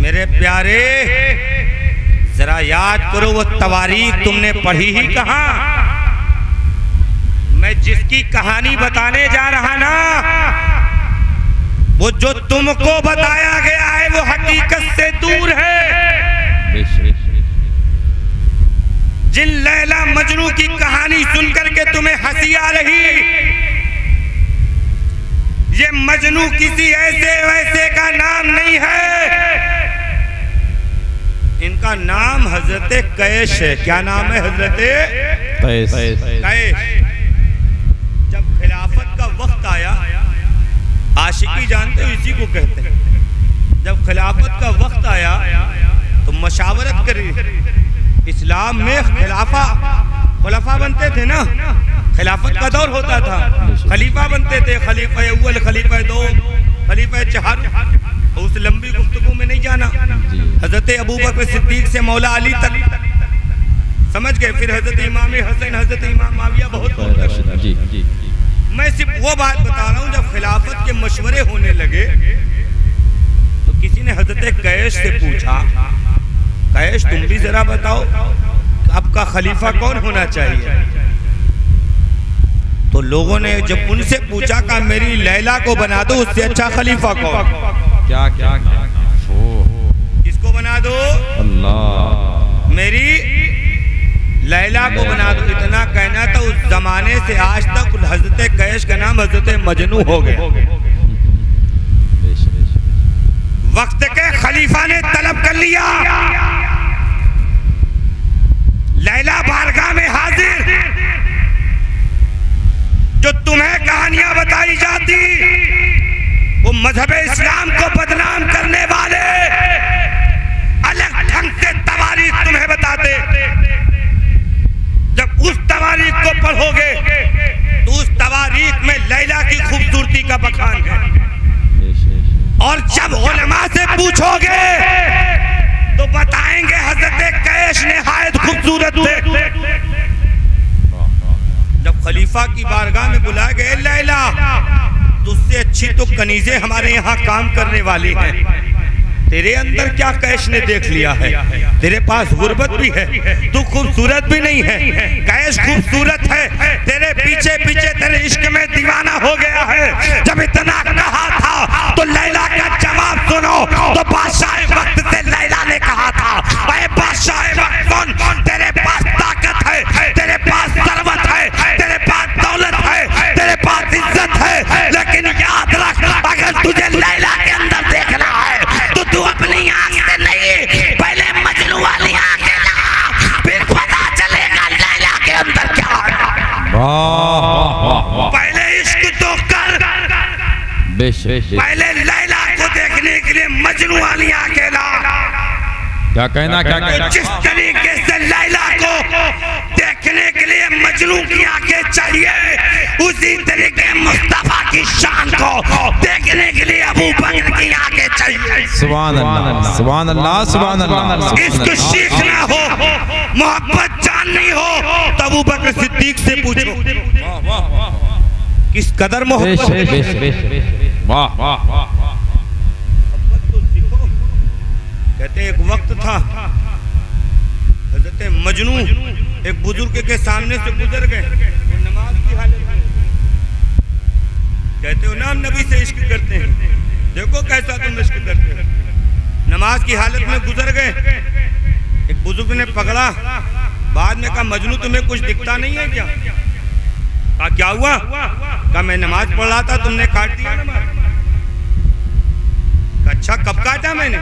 मेरे प्यारे, जरा याद करो वो तवारीख तुमने पढ़ी ही कहाँ? मैं जिसकी कहानी बताने जा रहा ना, वो जो तुमको बताया गया है वो हकीकत से दूर है। जिन लैला मजनू की कहानी सुनकर के तुम्हें हंसी आ रही, ये मजनू किसी ऐसे वैसे का नाम नहीं है। इनका नाम हजरत कैश है। क्या नाम है? हजरत कैश। जब खिलाफत का वक्त आया, आशिकी जानते हो इसी को कहते हैं, जब खिलाफत का वक्त आया तो मशावरत करी। इस्लाम में खुलाफा बनते थे ना, खिलाफत का दौर होता था, खलीफा बनते थे, खलीफा अव्वल, खलीफा दो, खलीफा चार। उस लंबी गुफ्तगू में नहीं जाना। हजरत अबू बकर सिद्दीक से मौला अली तक समझ गए, फिर हजरत इमाम हसन, हजरत इमाम माविया, बहुत जी। मैं सिर्फ वो बात बता रहा हूँ, जब खिलाफत के मशवरे होने लगे तो किसी ने हजरत कैश से पूछा, कैश तुम भी जरा बताओ आपका खलीफा कौन होना चाहिए? तो लोगों ने जब उनसे पूछा कि मेरी लैला को बना दो, उससे अच्छा खलीफा कौन? क्या क्या किसको बना दो? अल्लाह। मेरी लैला को बना दो। इतना कहना था, उस जमाने से आज तक हजरत कैश का नाम हजरत मजनू हो गया। वक्त के खलीफा ने तलब कर लिया, लैला बारगाह में हाजिर। जो तुम्हें कहानियां बताई जाती, वो मजहब इस्लाम को बदनाम करने वाले अलग ढंग से तवारीख तुम्हें बताते। जब उस तवारीख को पढ़ोगे तो उस तवारीख में लैला की खूबसूरती का बखान है। और जब उलमा से पूछोगे तो बताएंगे हजरत कैश निहायत खूबसूरत थे। जब खलीफा की बारगाह में बुलाए गए, लैला तो उससे अच्छी तो कनीजे हमारे यहाँ काम करने वाली हैं, तेरे अंदर क्या कैश ने देख लिया है? तेरे पास गुर्बत भी है, तू खूबसूरत भी नहीं है। कैश खूबसूरत है, तेरे पीछे पीछे तेरे इश्क में दीवाना हो गया है। जब इतना कहा था तो लैला का जवाब सुनो। तो बादशाह वक्त से लैला ने कहा था, अरे बादशाह वक्त सुन, तेरे पास ताकत है, तेरे पास सरवत है, तेरे पास दौलत है, तेरे पास इज्जत है, लेकिन याद रख, अगर तुझे लैला के अंदर देखना है तो तू अपनी आंख से नहीं, पहले मजनू वाली आंख से लगा, फिर पता चलेगा लैला के अंदर क्या है। पहले इश्क तो कर, पहले लैला को देखने के लिए मजनू वाली आंखें ला। क्या कहना, क्या कहना? जिस तरीके से लैला को देखने के लिए मजनू की आंखें चाहिए, उसी तरीके मुस्तफा की शान को देखने के लिए अबू बकर की आंखें चाहिए। सुभान अल्लाह, सुभान अल्लाह, सुभान अल्लाह। इसको सीखना हो, मोहब्बत जाननी हो तो अबू बकर सिद्दीक से पूछो किस कदर मोहब्बत। वाह वाह वाह। कहते एक वक्त था, हजरत मजनू एक बुजुर्ग के सामने से गुजर गए, नमाज की हालत में। कहते हो ना हम नबी से इश्क करते हैं, देखो कैसा तुम इश्क करते हो। नमाज की हालत में गुजर गए, एक बुजुर्ग ने पकड़ा, बाद में कहा मजनू तुम्हें कुछ दिखता नहीं है क्या? कहा क्या हुआ? कहा मैं नमाज पढ़ रहा था, तुमने काट दिया नमाज। अच्छा कब काटा मैंने?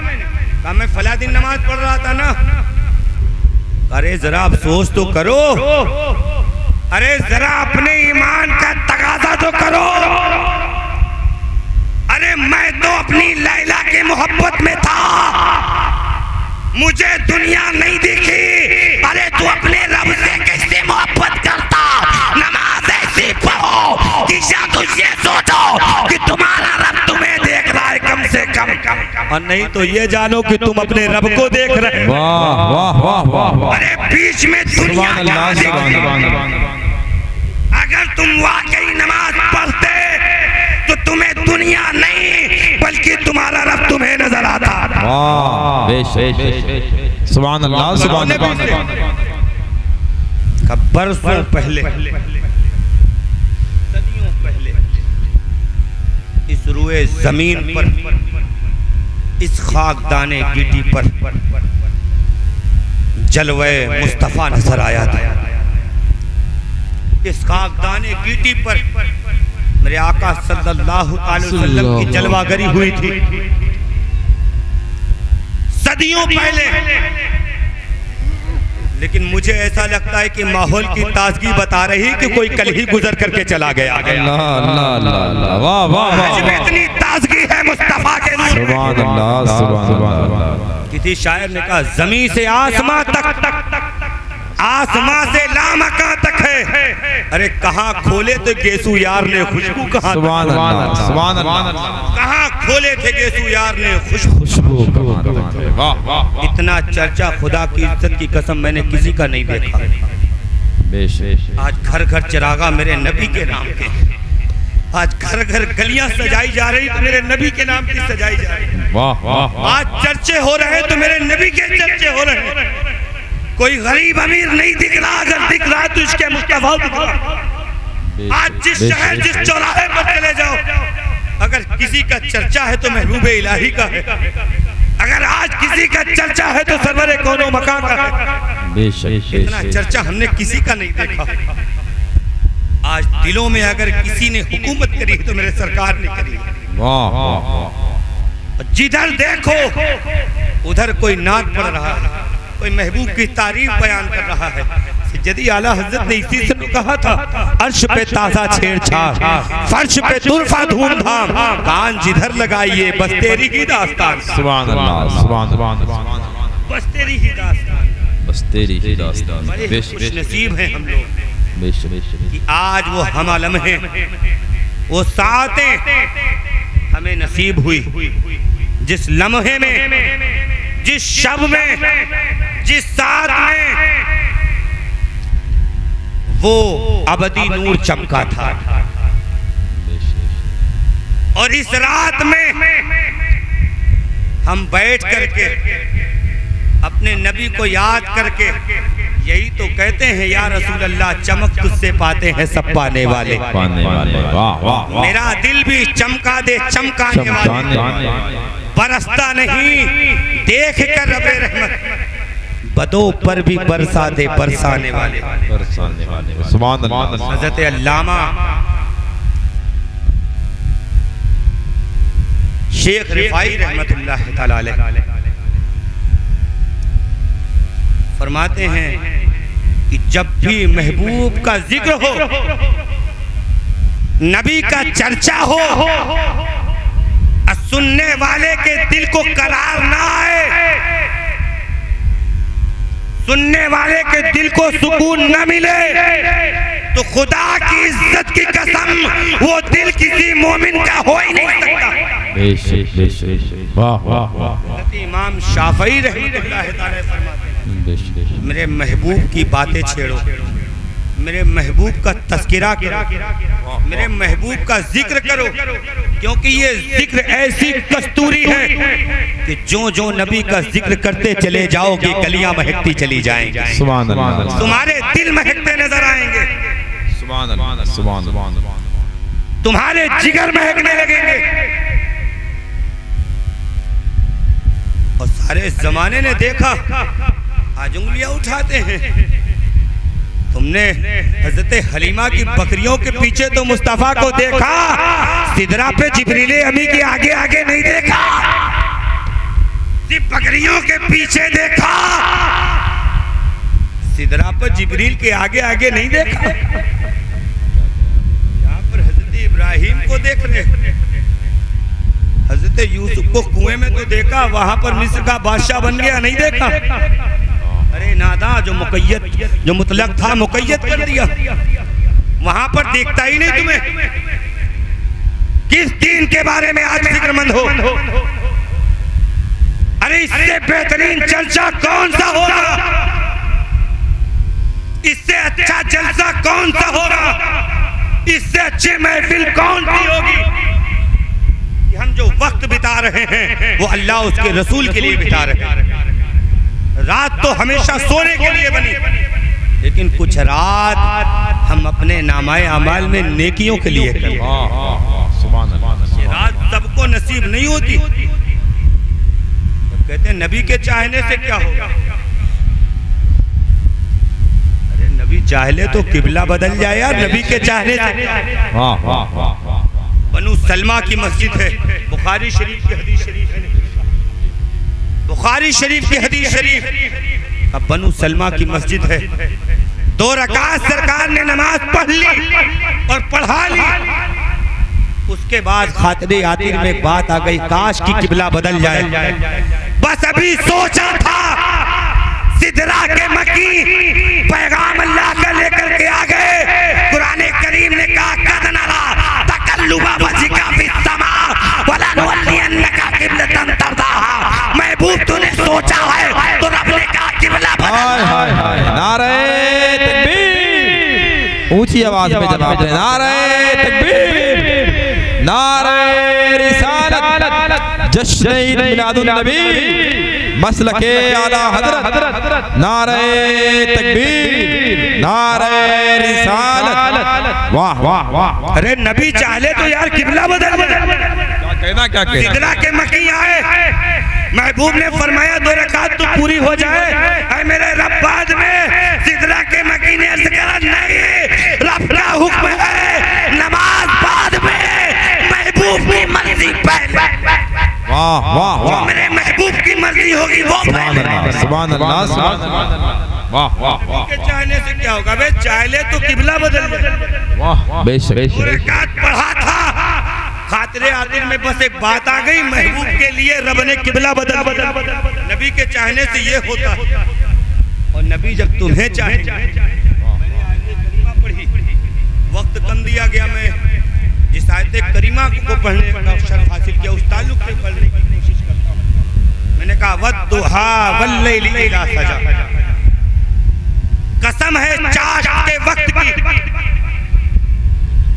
कहा मैं फला दिन नमाज पढ़ रहा था ना। अरे जरा अफसोस तो करो, अरे जरा अपने ईमान का तकाजा तो करो। अरे मैं तो अपनी लैला के मोहब्बत में था, मुझे दुनिया नहीं दिखी। अरे तू अपने रब से कैसे मोहब्बत करता? नमाज ऐसी पढ़ो कि तुम ये सोचो कि तुम्हारा रब तुम्हें देख रहा है कम से कम, और नहीं तो ये जानो कि तुम अपने रब को देख रहे हो। वाह वाह वाह वाह। अरे बीच में दुनिया अगर तुम वाकई नमाज पढ़ते तो तुम्हें दुनिया नहीं बल्कि तुम्हारा रब तुम्हें नजर आता। सुभान अल्लाह सुभान अल्लाह। बरसों पहले, सदियों पहले इस रुए जमीन पर, इस खाकदाने गिटी पर जलवे मुस्तफा नजर आया था। इस खाकदाने गिटी पर मेरे आका सल्लल्लाहु अलैहि वसल्लम की जलवागरी हुई थी सदियों पहले। लेकिन मुझे ऐसा लगता है कि माहौल की ताजगी बता रही कि कोई कल ही गुजर करके चला गया। अल्लाह अल्लाह अल्लाह, वाह वाह वाह, इतनी ताजगी है मुस्तफा के नूर। सुभान अल्लाह सुभान अल्लाह। किसी शायर ने कहा जमीन से आसमां तक, आसमां से लामकां तक है। अरे कहाँ खोले तो गेसू यार ने खुशबू, कहाँ सुभान अल्लाह सुभान अल्लाह, कहाँ खोले थे गेसू यार ने खुशबू। वाह वाह, इतना चर्चा खुदा की इज्जत की कसम मैंने किसी का नहीं देखा। आज घर घर चिरागा मेरे नबी के नाम के, आज घर घर गलियां सजाई जा रही तो मेरे नबी के नाम की सजाई जा रही। वाह वाह, आज चर्चे हो रहे तो मेरे नबी के चर्चे हो रहे। कोई गरीब अमीर नहीं दिख रहा, अगर दिख रहा है तो इसके मुस्तफा दिख रहा। आज जिस शहर जिस चौराहे पर चले जाओ, अगर किसी का चर्चा है तो महबूब इलाही का है। अगर आज किसी का चर्चा है तो सरवरे कौनो मकान का है। इतना चर्चा हमने किसी का नहीं देखा। आज दिलों में अगर किसी ने हुकूमत करी तो मेरे सरकार ने करी। वाह वाह, जिधर देखो उधर कोई नाच पढ़ रहा है, कोई महबूब की तारीफ बयान कर रहा है। जदी आला हजरत ने इसी से कहा था, अर्श पे ताजा छेड़छाड़, फर्श पे तुरफा धूमधाम, कान जिधर लगाइए बस तेरी ही दास्तान। सुभान अल्लाह सुभान अल्लाह, बस तेरी ही दास्तान, बस तेरी ही दास्तान। खुश नसीब हैं हम लोग कि आज वो हम लम्हे, वो सातें हमें नसीब हुई। जिस लम्हे में, जिस शब में, जिस साथ में वो अबदी नूर चमका था, और इस रात में हम बैठ करके अपने नबी को याद करके यही तो कहते हैं, या रसूल अल्लाह चमक तुझसे पाते हैं सब पाने वाले। वाह वाह, मेरा दिल भी चमका दे चमकाने वाले, बरसता नहीं देख कर रबे रहमत, बदों पर भी बरसा दे बरसाने वाले। सुभान अल्लाह। हज़रत अल्लामा शेख रिफाई रहमतुल्लाह तआला अलैह फरमाते हैं कि जब भी महबूब का जिक्र हो, नबी का चर्चा हो, सुनने वाले के दिल को करार ना आए, सुनने वाले के दिल को सुकून न मिले, तो खुदा की इज्जत की कसम वो दिल किसी मोमिन का हो ही नहीं सकता। वाह वाह वाह, इमाम शाफई रहमतुल्लाह तआला फरमाते हैं, मेरे महबूब की बातें छेड़ो, मेरे महबूब का तज़किरा करो, मेरे महबूब का जिक्र करो, क्योंकि ये जिक्र ऐसी कस्तूरी है कि जो जो नबी का जिक्र करते चले जाओगे गलियां महकती चली जाएंगी। सुभान अल्लाह, तुम्हारे दिल महकते नजर आएंगे, सुभान अल्लाह सुभान अल्लाह, तुम्हारे जिगर महकने लगेंगे। और सारे जमाने ने देखा, आज उंगलियां उठाते हैं। तुमने हजरत हलीमा की बकरियों के पीछे तो मुस्तफा को देखा, सिदरा पे जिब्रील अमी के आगे आगे नहीं देखा, सिर्फ बकरियों के पीछे देखा, सिदरा पर जिब्रील के आगे आगे नहीं देखा। यहाँ पर हजरत इब्राहिम को देख रहे, हजरत यूसुफ को कुएं में तो देखा, वहां पर मिस्र का बादशाह बन गया नहीं देखा। अरे नादा, जो मुकय्यद, जो मुतलक था मुकय्यद कर दिया, वहां पर देखता ही नहीं तुम्हें। किस दीन के बारे में आज फिक्रमंद हो? अरे इससे बेहतरीन चर्चा कौन सा होगा? इससे अच्छा जलसा कौन सा होगा? इससे अच्छी महफिल कौन सी होगी? हम जो वक्त बिता रहे हैं वो अल्लाह उसके रसूल के लिए बिता रहे हैं। रात तो हमेशा सोने के लिए बनी, लेकिन कुछ रात हम अपने नामाए अमाल में नेकियों के लिए करते हैं। ये रात सबको नसीब नहीं होती। कहते हैं नबी के चाहने से क्या होगा? अरे नबी चाहले तो किबला बदल जाए यार, नबी के चाहने से। बनु सलमा की मस्जिद है, बुखारी शरीफ की हदीस शरीफ है, बुखारी शरीफ की हदीस शरीफ। अब बनु सलमा की मस्जिद है, 2 रकात सरकार ने नमाज पढ़ ली और पढ़ा ली। उसके बाद खातिरे आतिर में एक बात आ गई, काश की किबला बदल जाए। बस अभी सोचा था, सिदरा के मकी पैगाम अल्लाह का लेकर के आ गए। कुरान करीम ने कहा कद नरा तकल्लुबा वजहिका फिस्समा वला नुवल्लियन्नका क़िबलतन तर्दाहा। महबूब तूने सोचा है तो रब ने कहा किबला बदल। नारे तकबीर, ऊंची आवाज में जवाब दे। नारे तकबीर, नारे रिसालत, जश्न ईद मिलादुन नबी, मसलके आला हजरत। नारे तकबीर, नारे रिसालत। वाह वाह वाह। अरे नबी चाहले तो यार किबला बदल दे। कहना क्या कहना? सिदरा के मकी आए, महबूब ने फरमाया 2 रकात तो पूरी हो जाए। ऐ मेरे रब बाद में सिदरा के मकी ने अर्ज करा नहीं, रब का हुक्म है नमाज बाद में, महबूब की मर्जी पहले। वाह वाह वाह। मेरे महबूब की मर्जी होगी वो पहले। सुभान अल्लाह, सुभान अल्लाह। वाह वाह वाह। के चाहने से क्या होगा? वे चाहले तो किबला बदल दे। वाह बेशक। 2 रकात पढ़ा था, खातिरे आतिर में बस एक बात आ गई, महबूब के लिए रब ने किबला बदल। नबी के चाहने से ये होता है। और नबी जब तुम्हें चाहे, पढ़ी, वक्त कम दिया गया, मैं जिस आयत करीमा को पढ़ने का शर्फ हासिल किया उस ताल्लुक से पढ़ने की कोशिश करता हूँ। मैंने कहा वद्दुहा वल्लैलि इज़ा सजा, कसम है चाश के वक्त की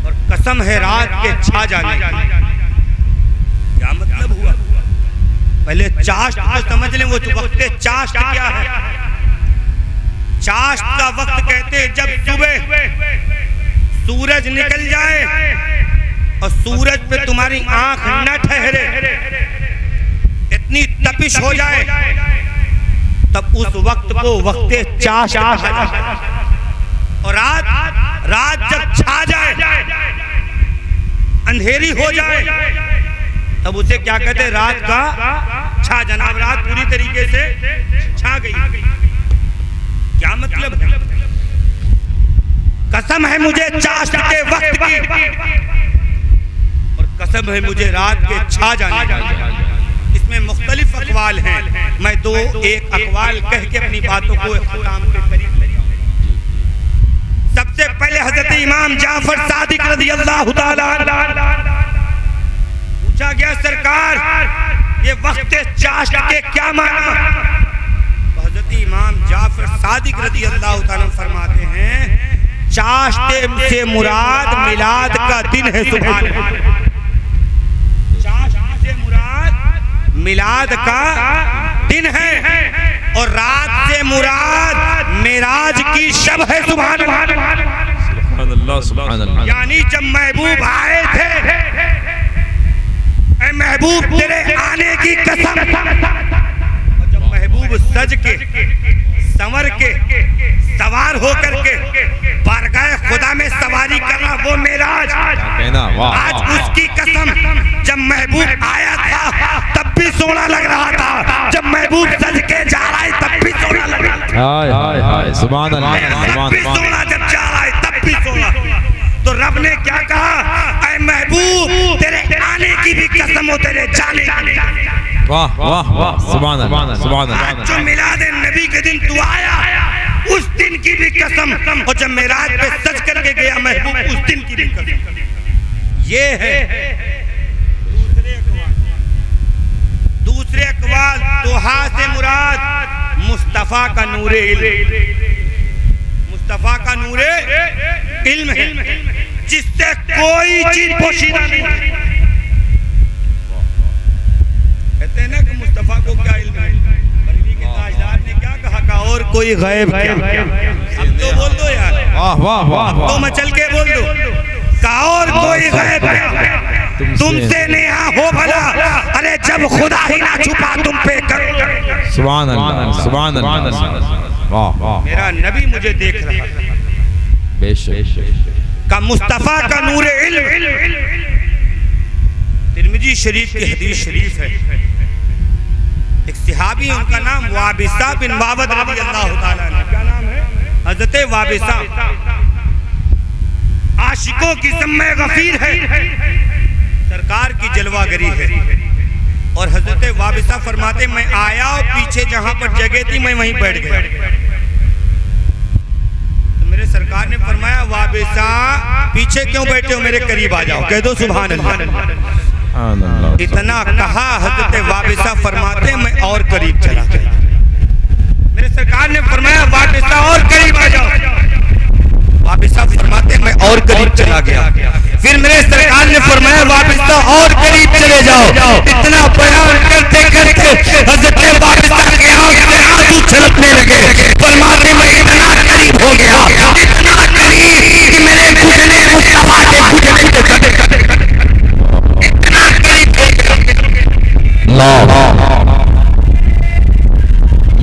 और कसम है रात के छा जाने की। क्या मतलब हुआ? पहले चाश्त को समझ लें, वो वक्त चाश्त क्या है? चाश्त का वक्त कहते हैं जब सुबह सूरज निकल जाए और सूरज पे तुम्हारी आंख न ठहरे, इतनी तपिश हो जाए, तब उस वक्त को वक्त चाश्त कहा जाता है। और रात जब छा जाए, अंधेरी हो जाए, तब उसे क्या कहते हैं? रात का छा जाना। रात पूरी तरीके से छा गई। क्या मतलब है? कसम है मुझे चाश्त के वक्त की और कसम है मुझे रात के छा जाने की। इसमें मुख्तलिफ अक़वाल हैं, मैं 2-1 अक़वाल कह के अपनी बातों को ख़त्म के करीब ले जाऊंगा। सबसे पहले हज़रत इमाम जाफर सादिक रज़ियल्लाहु ताला पूछा गया, सरकार ये वक्त चाश्त के क्या माना? हज़रत इमाम जाफर सादिक रज़ियल्लाहु ताला फरमाते हैं, चाश्त से मुराद मिलाद का दिन है। सुभान अल्लाह। चाश्त से मुराद मिलाद का दिन है और रात से मुराद मेराज की शब है। सुभान अल्लाह, सुभान अल्लाह। यानी जब महबूब आए थे, ऐ महबूब तेरे आने की कसम, और जब महबूब सज के संवर के सवार होकर के बारगाह खुदा में सवारी करना, वो मेराज। आज उसकी कसम, जब महबूब आया था तब भी सोना लग रहा था, जब महबूब सज के जा रहा है तब भी सोना लग रहा था। सुभान अल्लाह, तब भी सोना, जब जा रहा है तब भी सोना। तो रब ने क्या कहा? ऐ महबूब तेरे आने की भी कसम हो, तेरे जाने की। वाह वाह वाह। सुभान अल्लाह, सुभान अल्लाह। जो मिलाद नबी के दिन तू आया, उस दिन की भी कसम, और जब मेराज पे सज करके गया महबूब, उस दिन की भी कसम। ये है दूसरे अक़वाल। दुहा से मुराद मुस्तफ़ा का नूरे इल्म, मुस्तफ़ा का नूरे इल्म है, जिससे कोई चीज पोशीदा नहीं। कहते हैं ना कि मुस्तफ़ा को क्या इल्म है? बरेली के ताजदार ने क्या कोई गैब क्या। अब तो बोल दो यार, वाह वाह वाह अब तो मचल के बोल दो, का और कोई गैब क्या तुमसे नेहा हो भला, अरे जब खुदा ही ना छुपा तुम पे कर। सुभान अल्लाह, सुभान अल्लाह, वाह वाह। मेरा नबी मुझे देख रहा है, बेशक का मुस्तफा का नूर इल्म। तिरमिजी शरीफ की हदीस शरीफ है, एक सहाबी है, उनका नाम वाबिसा बिन वाबद रज़ी अल्लाह ताला अन्हु। क्या नाम है? हज़रत वाबिसा। आशिकों की ज़म्मे गफीर है, सरकार की जलवागरी है। और हज़रत वाबिसा फरमाते, मैं आया और पीछे जहां पर जगह थी मैं वहीं बैठ गया। तो मेरे सरकार ने फरमाया, वाबिसा पीछे क्यों बैठे हो, मेरे करीब आ जाओ। कह दो सुभान अल्लाह। इतना कहा, हज़रत वाबिसा फरमाते मैं और करीब चला गया। मेरे सरकार ने फरमाया, वाबिसा और करीब आ जाओ। वाबिसा फरमाते मैं और करीब चला गया। फिर मेरे सरकार ने फरमाया, वाबिसा और करीब चले जाओ। इतना बयान करते करते हज़रत वाबिसा के आंख से आंसू छलकने लगे। फरमाते मैं इतना करीब हो गया, इतना करीब कि मेरे घुटने मुस्तफा के घुटने को कटे।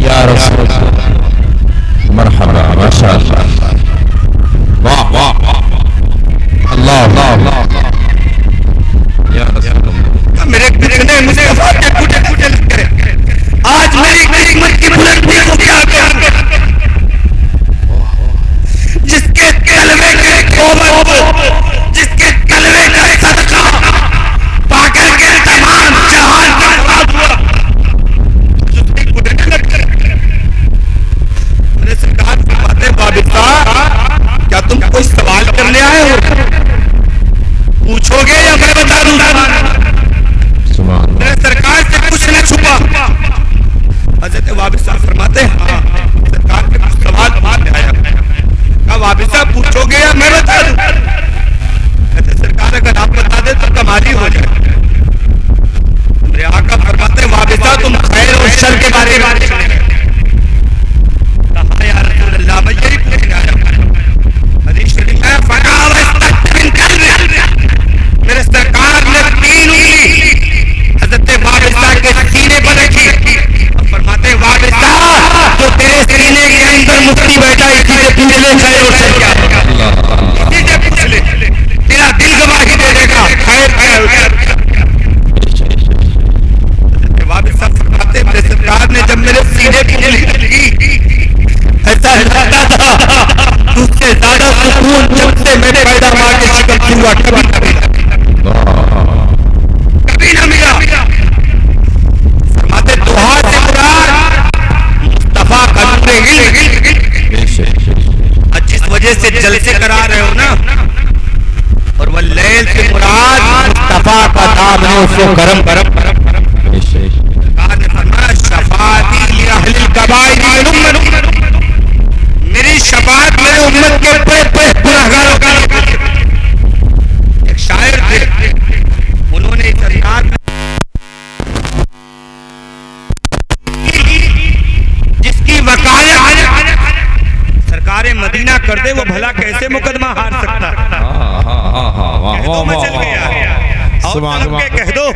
या रसूल मरहबा, माशाअल्लाह, वाह वाह अल्लाह अल्लाह। या रसूल मेरे घुटने मुस्तफा के घुटने लग गए। आज मेरी किस्मत की बुलंदी को क्या करेंगे, जिसके कलमे के तौबत, जिसके कलमे का सदका पाकर के तमाम जहान का खराब हुआ, उसके घुटने लग गए। मेरे सरकार फरमाते, वाबिसा क्या तुम कोई सवाल करने आए हो, पूछोगे या मैं बता दूंगा। मेरे सरकार से कुछ न छुपा। हज़रत वाबिसा फरमाते, हाँ सरकार के कुछ सवाल पूछने आया। क्या वाबिसा पूछोगे या मैं बता दूं। कहते सरकार अगर आप बता दे तो कमाली हो जाए। मेरे आका फरमाते, वाबिसा तुम खैर और शर के बारे में कहा, या रसूल अल्लाह मैं यही पूछने आया। हदीस शरीफ है, मेरे सरकार ने 3 उंगली हज़रत वाबिसा के सीने पर रखी। फरमाते, वाबिसा जो तेरे सीने के अंदर मुफ्ती बैठा इसी से पूछ ले खैर और शर क्या है, इसी से पूछ ले, तेरा दिल गवाही दे देगा खैर क्या है। वाबिसा फरमाते, मेरे सरकार ने जब मेरे सीने की उंगली रखी, ऐसा लगता था उससे ज्यादा सुकून जब से मेरे पैदा मार के शिकन हुआ कभी ना मिला। फरमाते, दुआ से मुराद मुस्तफा का नूर इल्म। जिस वजह से जलसे करा रहे हो ना, और वह लैल से मुराद मुस्तफा का नाम है, उसको करम करम सरकार ने फरमाया, शफाअती ली अहलिल कबाइर मिन उम्मत, मेरी शफाअत मेरे उम्मत के बड़े गुनहगारों का। एक शायर थे, उन्होंने इस अंदाज में जिसकी वकालत सरकारे मदीना कर दे, वो भला कैसे मुकदमा हार सकता है। कह दो,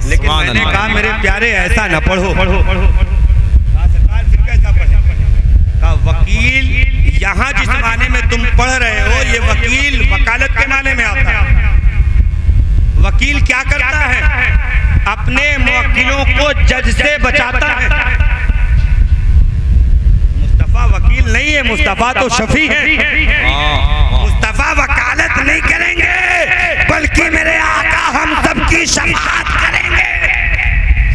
लेकिन मैंने कहा मेरे प्यारे ऐसा न पढ़ो। सरकार फिर कैसा पढ़े? का वकील यहाँ जिस माने में तुम पढ़ रहे हो, ये वकील वकालत के माने में आता है। वकील क्या करता है? अपने मुवक्किलों को जज से बचाता है। मुस्तफा वकील नहीं है, मुस्तफा तो शफी है। मुस्तफा वकालत नहीं करेंगे, बल्कि मेरे आका हम सबकी शफाअत करेंगे।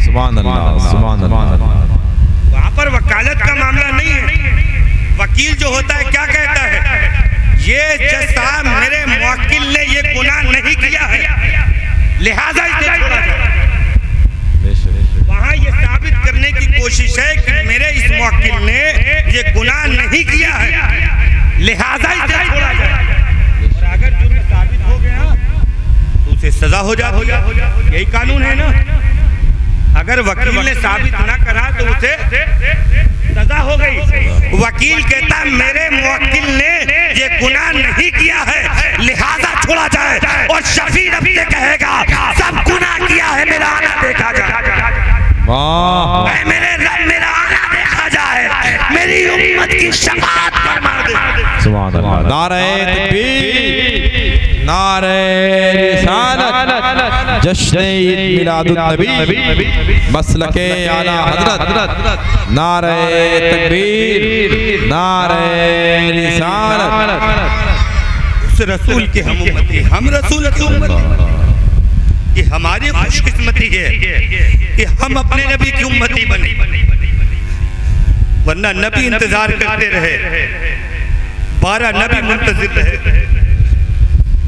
सुभान अल्लाह, सुभान अल्लाह। वहां पर वकालत का मामला नहीं है। वकील जो होता है क्या कहता है? ये जज साहब मेरे मुवक्किल ने ये गुनाह नहीं किया है, लिहाजा इसे छोड़ा जाए। वहां ये साबित करने की कोशिश है कि मेरे इस मुवक्किल ने ये गुनाह नहीं किया है, लिहाजा इसे छोड़ा जाए। और अगर जुर्म साबित हो गया तो उसे सजा हो जाती है। यही कानून है ना। अगर वकील ने साबित ना करा तो उसे सजा हो गई। वकील कहता मेरे मुवक्किल ने ये गुनाह नहीं किया है लिहाजा छोड़ा जाए, और शफी नबी से कहेगा सब गुनाह किया है, मेरा आना देखा जाए। वाह मेरे रब मेरा आना देखा जाए, मेरी उम्मत की शफाअत फरमा दे। सुभान अल्लाह। नारे तकबीर, नारे रिसालत, जश्न ईद मिलादुन नबी, मसलके आला हजरत। नारे तकबीर, नारे रिसालत। उस रसूल के हम उम्मती, हम रसूल की उम्मती। ये हमारी खुशकिस्मती है कि हम अपने नबी की उम्मती बने, वरना नबी इंतजार करते रहे, 12 नबी मुंतजिर रहे।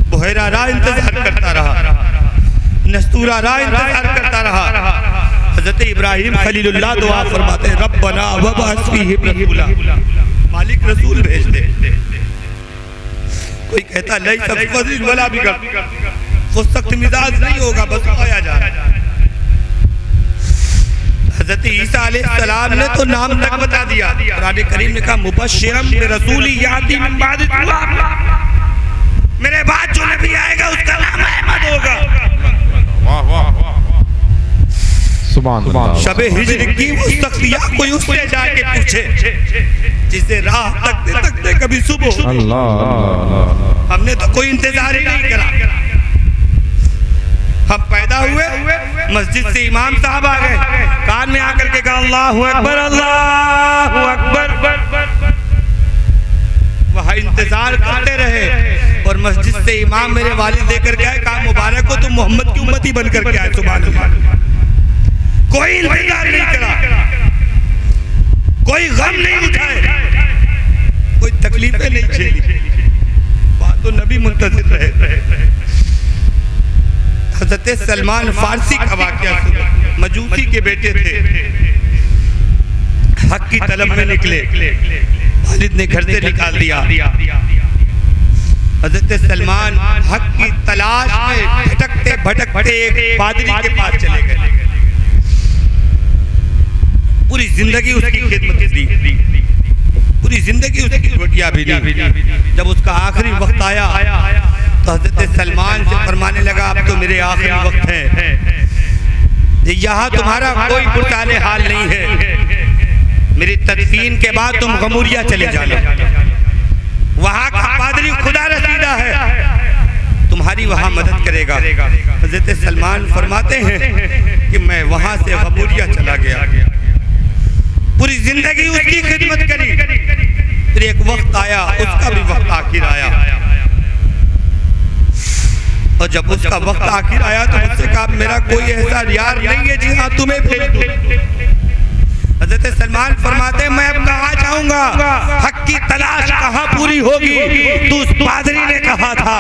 बुहैरा रा इंतजार करता रहा, नस्तूरा रा इंतजार करता रहा। हजरत इब्राहिम खलीलुल्लाह दुआ फरमाते रब्बना वबअस फीहिम रसूला, मालिक रसूल भेज दे। कोई कहता लई सब फजील वाला बिगड़, वो सख्त मिजाज नहीं होगा, बस आया जा। हजरत ईसा अलैहिस्सलाम ने तो नाम तक बता दिया। कुरान करीम ने कहा मुबश्शिरम बिरसूली याती मिन बाद मेरे बाद जो नबी आएगा उसका नाम अहमद होगा। वाह वाह सुभान अल्लाह। शबे हिज्र की वो सख्तिया कोई उससे जाके पूछे जिसे राह तकते कभी सुबह। अल्लाह हमने तो कोई इंतजार ही नहीं करा। हम पैदा हुए, मस्जिद से इमाम साहब आ गए, कान में आकर के कहा अल्लाहु अकबर अल्लाहु अकबर। वहाँ इंतजार करते रहे, और मस्जिद से इमाम मेरे वालिद लेकर के आए, कहा मुबारक हो तुम मोहम्मद की उम्मती बन करके आए। सुभान अल्लाह। कोई इंतजार नहीं करा, कोई गम नहीं उठाए, कोई तकलीफें नहीं झेली, बात तो नबी मुंतजिर रहे। हज़रत सलमान फारसी का वाक़या सुनो। मजूसी के बेटे थे, हक की तलब में निकले, वालिद ने घर से निकाल दिया। हज़रत सलमान हक की तलाश में भटकते भटकते एक पादरी के पास चले गए। पूरी जिंदगी उसकी खिदमत दी, पूरी जिंदगी उसकी रोटियां भी दी। जब उसका आखिरी वक्त आया तो हज़रत सलमान से फरमाने लगा अब तो मेरे आखिरी वक्त है, यहाँ तुम्हारा कोई पुरसाने हाल नहीं है, मेरी तदफीन के बाद तुम गमूरिया चले जाना, वहाँ का पादरी खुदा रसीदा है, तुम्हारी वहाँ मदद करेगा। हज़रत सलमान फरमाते हैं कि मैं वहाँ से गमूरिया चला गया, पूरी जिंदगी उसकी खिदमत करी। फिर एक वक्त आया, उसका भी वक्त आखिर आया, और जब उसका वक्त आखिर आया तो मुझसे कहा मेरा कोई ऐसा यार नहीं है जी हाँ तुम्हें भेज दूं। हज़रत सलमान फरमाते मैं अब कहाँ जाऊंगा, हक की तलाश कहाँ पूरी होगी। तो उस पादरी ने कहा था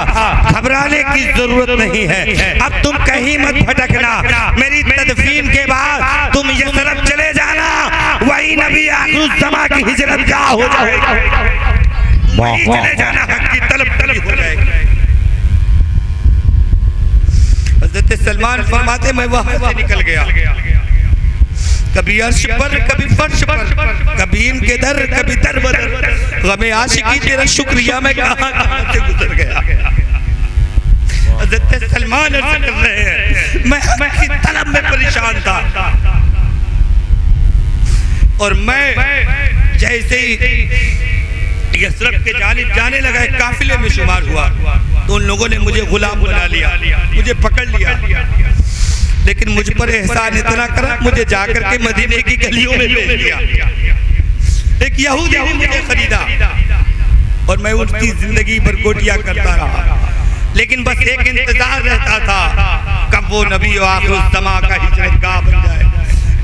घबराने की जरूरत नहीं है, अब तुम कहीं मत भटकना, मेरी तदफीन के बाद तुम यसरब चले जाना, वही नबी आखिर ज़मा की हिजरत गाह हो जाएगा, वहीं चले जाना, हक की तलब हो जाएगी। हज़रत सलमान फरमाते मैं वहां से निकल गया, कभी अर्श पर कभी फर्श पर, कभी इनके दर कभी दर बदर, गमे आशिकी तेरा शुक्रिया मैं कहां से गुजर गया। हज़रत सलमान अर्ज कर रहे हैं मैं की तलब में परेशान था, और मैं जैसे ही यसरब के जानिब जाने लगा, एक काफिले में शुमार हुआ, तो उन लोगों ने मुझे गुलाम बना लिया, मुझे पकड़ लिया, लेकिन मुझ पर एहसान इतना करा मुझे जाकर के मदीने की गलियों में भेज दिया। एक यहूदी ने मुझे खरीदा और मैं उसकी जिंदगी भर गोटियां करता रहा, लेकिन बस एक इंतजार रहता था कब वो नबी आखिर ज़मा का हिजरतगाह बन जाए,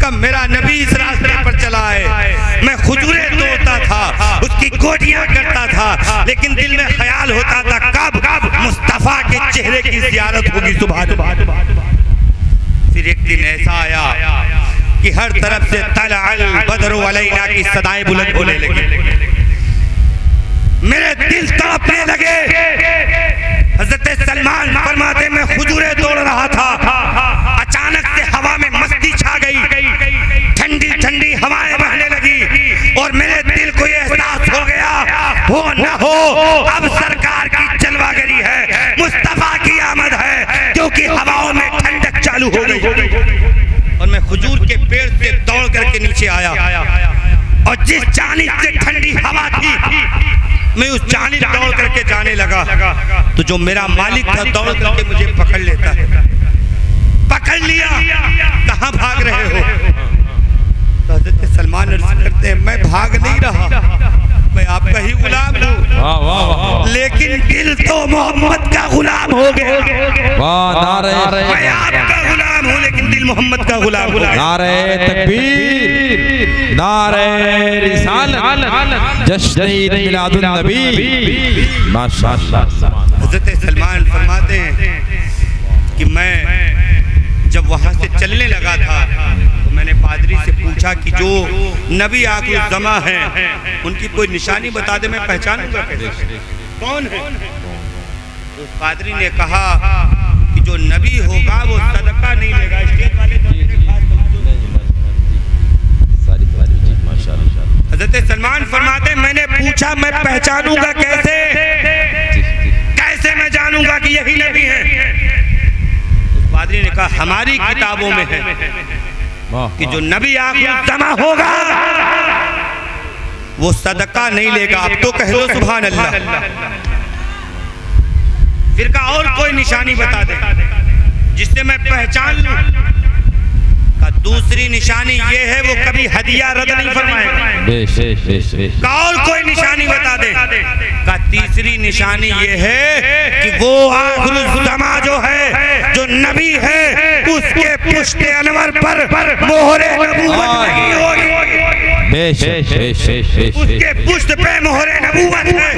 कब मेरा नबी इस रास्ते पर चला है। मैं खुजूरे तोड़ता था, उसकी गोटियां करता था, लेकिन दिल में ख्याल होता था कब मुस्तफा के चेहरे की ज़ियारत होगी। सुभान अल्लाह। फिर एक दिन ऐसा आया कि हर तरफ से तलअल बद्रु अलैना की सदाएं बुलंद होने लगी, मेरे दिल तड़पने लगे। हज़रत सलमान फरमाते मैं खुजूरे तोड़ रहा था, अचानक से हवा में मस्ती छा गई, ठंडी ठंडी हवाएं बहने लगी हो न हो, अब सरकार की जलवागरी है, मुस्तफा की आमद है, क्योंकि हवाओं में ठंडक चालू हो गई। और मैं हुजूर के पेड़ से दौड़ करके नीचे आया और जिस जानिब से ठंडी हवा थी मैं उस जानिब दौड़ करके जाने लगा तो जो मेरा मालिक था दौड़ करके मुझे पकड़ लेता है। पकड़ लिया, कहाँ भाग रहे हो? तो हज़रत सलमान अर्ज़ करते हैं मैं भाग नहीं रहा, मैं आपका ही गुलाम हूँ, लेकिन दिल तो मोहम्मद का गुलाम हो गया। मैं आपका गुलाम हूँ लेकिन दिल मोहम्मद का गुलाम हो गया। नारे तकबीर, नारे रिसालत, जश्न ईद मिलादुन नबी। माशाअल्लाह। हज़रत सलमान फरमाते हैं कि मैं जब वहाँ से चलने लगा था तो मैंने पादरी से पूछा कि जो नबी आखिर ज़मा हैं उनकी कोई निशानी बता दे, मैं पहचानूंगा कैसे, कौन है? तो पादरी ने कहा कि जो नबी होगा वो सदका नहीं लेगा। स्टेज वाले हज़रत सलमान फरमाते मैंने पूछा मैं पहचानूंगा कैसे, कैसे मैं जानूंगा कि यही नबी है? पादरी ने कहा हमारी किताबों में है कि जो नबी आखिर ज़मा होगा वो सदका नहीं लेगा। अब तो कह लो सुभान अल्लाह। फिर कहा और कोई निशानी बता दे जिससे मैं पहचान लूं। का दूसरी निशानी ये है वो कभी हदिया रद्द नहीं फरमाएगा। का और कोई निशानी बता दे। का तीसरी निशानी ये है कि वो आखिर ज़मा जो है, जो नबी है, उसके पुश्ते अनवर पर मोहरे नबूवत लगी होगी। उसके पुश्त पे मोहरे नबूवत है।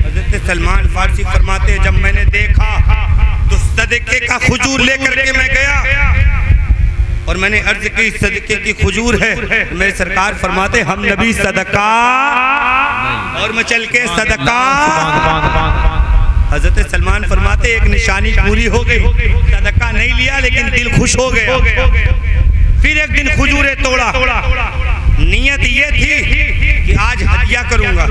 हज़रत सलमान फारसी फरमाते जब मैंने देखा तो सदके का खुजूर लेकर के मैं गया और मैंने अर्ज की सदके की खुजूर है। मेरे सरकार फरमाते हम नबी सदका, और मैं चल के सदका। हजरत सलमान फरमाते एक निशानी पूरी हो गई, सदका नहीं लिया लेकिन दिल खुश हो गया। फिर एक दिन खुजूरे तोड़ा, नियत ये थी कि आज हदिया करूंगा।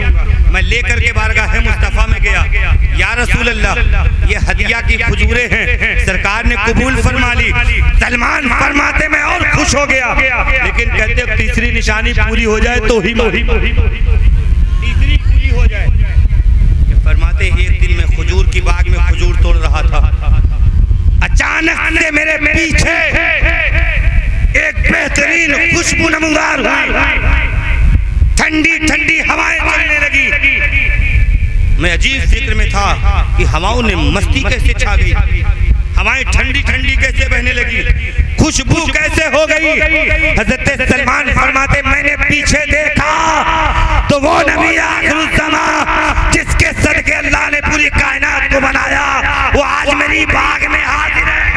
मैं लेकर के बारगाह मुस्तफा में गया, या रसूल अल्लाह ये हदिया की खुजूरे हैं, सरकार ने कबूल फरमा ली। सलमान फरमाते मैं और खुश हो गया, लेकिन कहते तीसरी निशानी पूरी हो जाए तो ही तीसरी पूरी हो जाए। फरमाते एक दिन मैं खुजूर की बाग में खुजूर तोड़ रहा था, अचानक से मेरे पीछे एक बेहतरीन खुशबू नमूदार हुई, ठंडी ठंडी हवाएं चलने लगी। मैं अजीब फिक्र में था कि हवाओं ने मस्ती कैसे छा गई, हवाएं ठंडी ठंडी कैसे बहने लगी, खुशबू कैसे हो गई। हज़रत सलमान फरमाते मैंने पीछे देखा तो वो नबी आखिर ज़मा जिसके सदके अल्लाह ने पूरी कायनात को बनाया वो आज मेरी बाग में हाजिर है।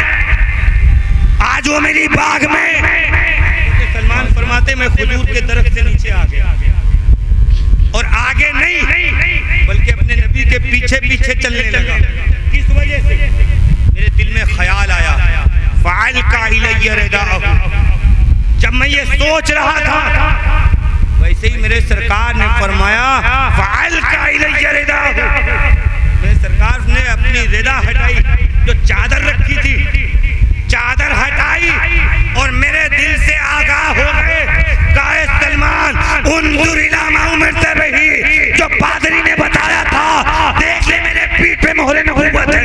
आज वो मेरी बाग में। सलमान फरमाते मैं खुजूर के दरख्त से नीचे आ गया और आगे नहीं बल्कि अपने नबी के पीछे पीछे चलने लगा। किस वजह से? मेरे दिल में ख्याल आया फ़ाइल का इलैया रिदाहु। जब मैं ये सोच रहा था वैसे ही मेरे सरकार ने फरमाया फ़ाइल का इलैया रिदाहु। मेरे सरकार ने अपनी रिदा हटाई, जो चादर रखी थी चादर हटाई और मेरे दिल से आगाह हो गए। कहे सलमान उन्जुर इला मा उमिरत बिही, जो पादरी ने बताया था देख ले मेरे पीठ पे मोहरे नबूवत है।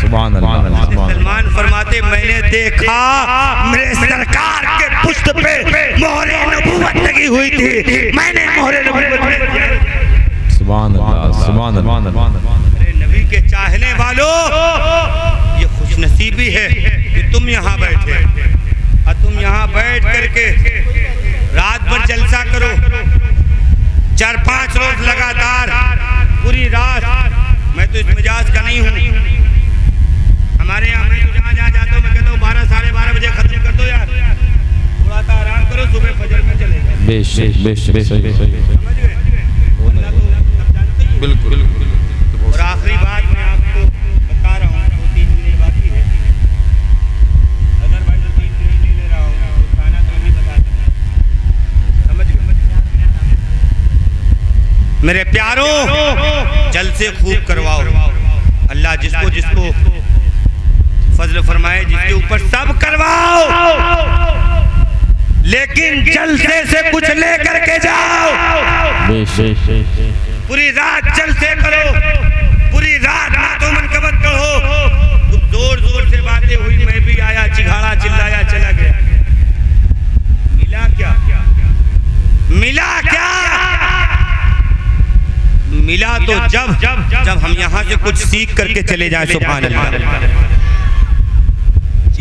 सुभान अल्लाह। सलमान फरमाते मैंने देखा मेरे सरकार के पुश्त पे मोहरे नबूवत लगी हुई थी, मैंने मोहरे नबूवत। सुभान अल्लाह, सुभान अल्लाह। मेरे नबी के चाहने वालों ये खुशनसीबी है कि तुम यहाँ बैठे और तुम यहाँ बैठ करके रात भर जलसा करो, 4-5 रोज लगातार पूरी रात। मैं तो इस मिजाज का नहीं हूँ। हमारे यहाँ मैं तो जहाँ जाता हूँ मैं कहता हूँ 12-12:30 बजे खत्म कर दो यार, थोड़ा सा आराम करो, सुबह फजर में चले जाओ। बिल्कुल। और आखिरी बात मैं आपको बता रहा हूँ, 2-3 मिनट बाकी है। अगर भाई 2-3 मिनट ले रहा हूँ तो खाना तो नहीं बता सकता, समझ गए? मेरे प्यारों जलसे खूब करवाओ। अल्लाह जिसको जिसको फजल फरमाए, जिसके ऊपर सब करवाओ, लेकिन जलसे से कुछ लेकर के जाओ। पूरी रात जलसे करो, पूरी रात नातो मनकबत कहो। तुम जोर जोर से बातें हुई, मैं भी आया, चिघाड़ा चिल्लाया, चला गया। मिला क्या? मिला क्या? मिला तो जब हम यहाँ से कुछ सीख करके चले जाएं। सुभान अल्लाह।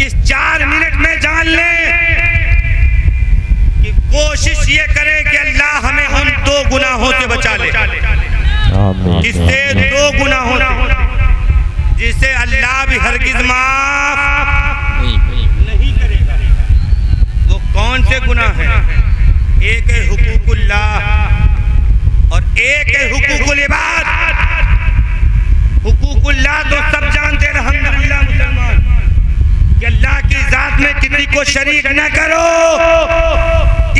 इस 4 मिनट में जान ले कि कोशिश ये करें कि अल्लाह हमें उन 2 गुनाहों से बचा ले। किससे? 2 गुनाहों से जिसे अल्लाह भी हरगिज माफ नहीं करेगा। वो कौन से गुनाह हैं? एक है हुकूकुल्लाह और एक है हुकूकुल इबाद। हुकूकुल्लाह तो सब जानते हैं अल्हम्दुलिल्लाह मुसलमान, कि अल्लाह की जात में किसी को शरीक न करो।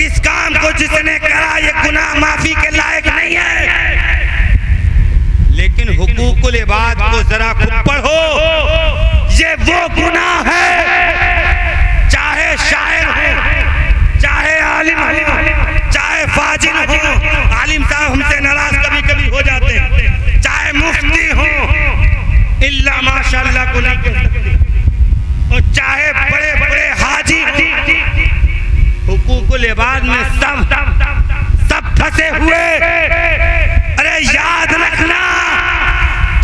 इस काम को जिसने करा ये गुनाह माफी के लायक नहीं है। लेकिन हुकूकुल इबाद को जरा खुद पढ़ो, ये वो गुनाह है, चाहे शायर हो, चाहे आलिम हो, चाहे फाजिल हो। आलिम साहब हमसे नाराज कभी कभी हो जाते हैं, चाहे मुफ्ती हो, इल्ला माशाअल्लाह को नहीं कह सकते, और चाहे बड़े बड़े हाजी हो। हुकूकुल इबाद में सब फंसे हुए। अरे याद रखना,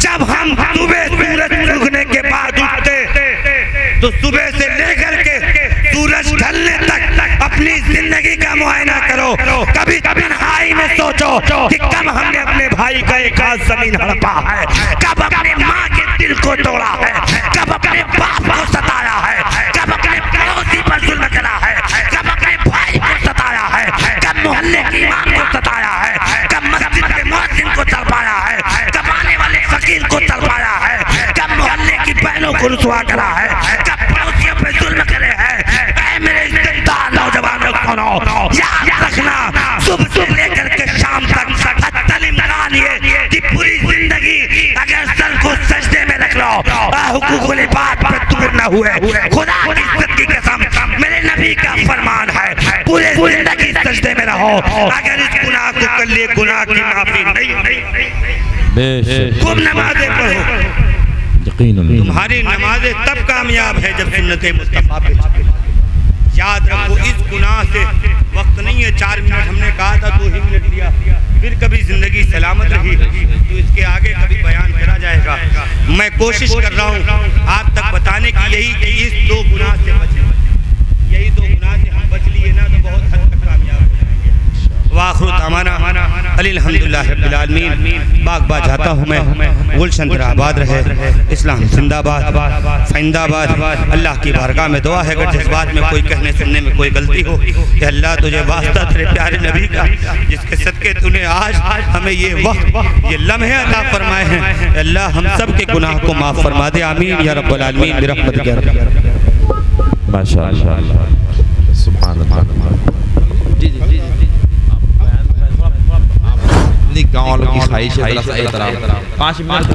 जब हम सुबह सूरज उगने के बाद उठते तो सुबह से लेकर के सूरज ढलने तक अपनी जिंदगी का मुआयना करो। कभी तन्हाई में सोचो कि कब हमने अपने भाई का एक हाथ जमीन हड़पा है, कब अपने माँ के दिल को तोड़ा है, कब अपने बाप को सताया है, कब अपने पड़ोसी पर जुल्म करा है, कब अपने भाई को सताया है, कब मोहल्ले की इमाम को सताया है, कब मस्जिद के मुअज्जिन को तड़पाया है, कब आने वाले फकीर को तड़पाया है, कब मोहल्ले की बहनों को रुसवा करा है, कब पड़ोसियों पे जुल्म करे है। मेरे इज्जतदार नौजवानों सुनो, याद रखना, सुबह से लेकर के शाम तक तालीम लगा लिए कि पूरी जिंदगी अगर सर को सजदे में रख लो, हुकूकुल इबाद पे दूर न हुए, खुदा की इज्जत की कसम, मेरे नबी का फरमान है, पूरे जिंदगी सजदे में रहो। अगर इस गुनाह को कर लिए, गुनाह की माफी नहीं। खूब नमाजें पढ़ो। तुम्हारी नमाजें तब कामयाब है जब सुन्नते मुस्तफा पे चले। याद रखो, इस गुनाह से वक्त नहीं है। 4 मिनट हमने कहा था, 2 ही मिनट लिया, फिर कभी जिंदगी सलामत रही तो इसके आगे कभी बयान करा जाएगा। मैं कोशिश कर रहा हूँ आप तक बताने की, यही कि इस 2 गुनाह से बचें। यही 2 गुनाह से हम बच लिए ना तो बहुत हद तक कामयाब हो जाएंगे। वाखिर दामाना अल्हम्दुलिल्लाह रब्बिल आलमीन। बाग बाग जाता हूँ मैं, गुलशन तेरा आबाद रहे, इस्लाम जिंदाबाद, जिंदाबाद। अल्लाह की बारगाह में दुआ है, अगर जिस बात में कोई कहने सुनने में कोई गलती हो, कि अल्लाह तुझे वास्ता तेरे प्यारे नबी का, जिसके सदके तूने आज हमें ये वक्त, ये लम्हे अता फरमाए हैं, अल्लाह हम सब के गुनाह को माफ़ फरमा दे। आमीन या रब्बल आलमीन बिरहमतिक या रब्बल। माशाअल्लाह, सुभान अल्लाह। जी जी जी, गाँव वालों की ख्वाहिश है 5 मिनट